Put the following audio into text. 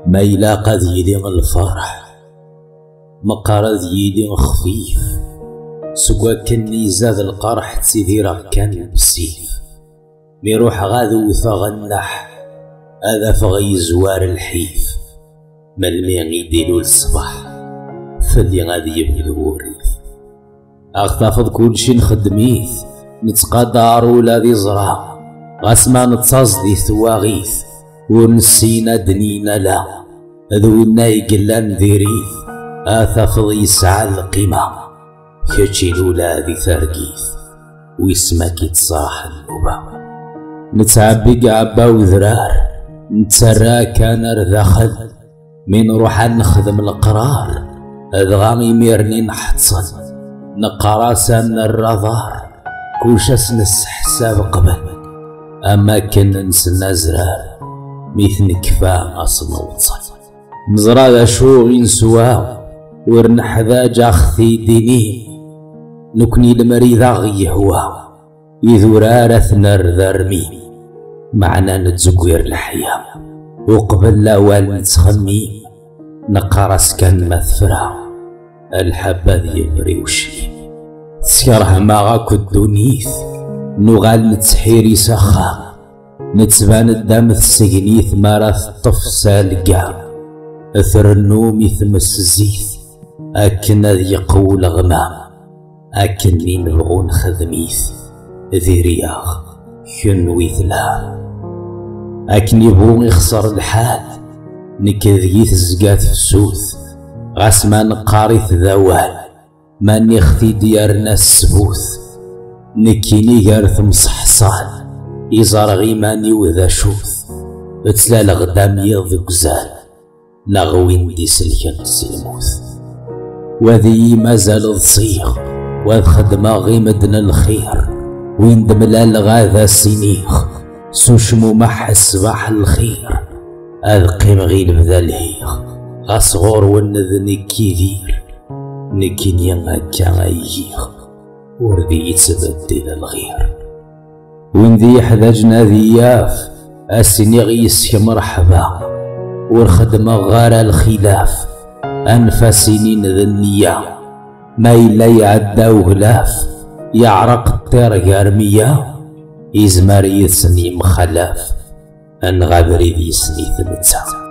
ما يلاقى ذيدي الفرح مقارا ذيدي خفيف سوا كني زاد القرح تسيدي راه كان بسيف ميروح غادو ثغنح هذا فغي زوار الحيف ملمي يديلو الصباح فاللي غادي يبدو وريف اغتافض كلشي نخدميث نتقدر ولا ذي زرع غاسما نتصاصدي ثواغيث ونسينا دنينا لا ذوينا يقلان ذيريث اثافض يسعى القيمة كتشي لولا ذي ثرقيث ويسمك يتصاح النوبة نتعبي قعبة وذرار نتسرى كان رذاخل من روح نخدم القرار اذغامي ميرني نحتصل نقراسا الرضار كوشاس نسحساب قبل اما كنا نسنا زرار ميثن كفا اصلا وصل نزرا شو ينسوا ورنح ذا جاختي ديني نكني المريضة غيهوا يذورار ثنر ذرمي معنا نتزكوير الحياة وقبل لاوال نتخمي نقرس كان مثفرة الحبة ذي مريوشي تسكره ما غاكو الدونيث نغال نتحيري سخا نتبان الدم السجنيث مارث طف سالقا اثر النوم يثمس الزيث اكن ذي قول غمام اكني نبغون خذميث ذي رياغ شنوي ثلا اكن يبغون يخسر الحال نكذيث زقات في السوث غاس ما نقاريث ذوال ما نخفي ديارنا السبوث نكيني غارث مصحصان يزرغي ماني وذا شوث اتلال غدام يضق زال نغوين دي سلكن سيموث وذي مازال تصيغ وذ خدمة غيمدنا الخير وين دملال غاذا سينيخ سوشمو محس باح الخير اذقيم غيل بذا الهيغ غصغور ونذني كيدير نكيني هكا غييغ وردي يتبدل الغير وين ذي حذاجنا ذياف السني غيسك مرحبا والخدمة غارة الخلاف أنفاسينين ذا النية ما إلا يعدى وغلاف يعرق الطير قارمية يزمر يثني مخلاف أن غابري ذي سني ثمتا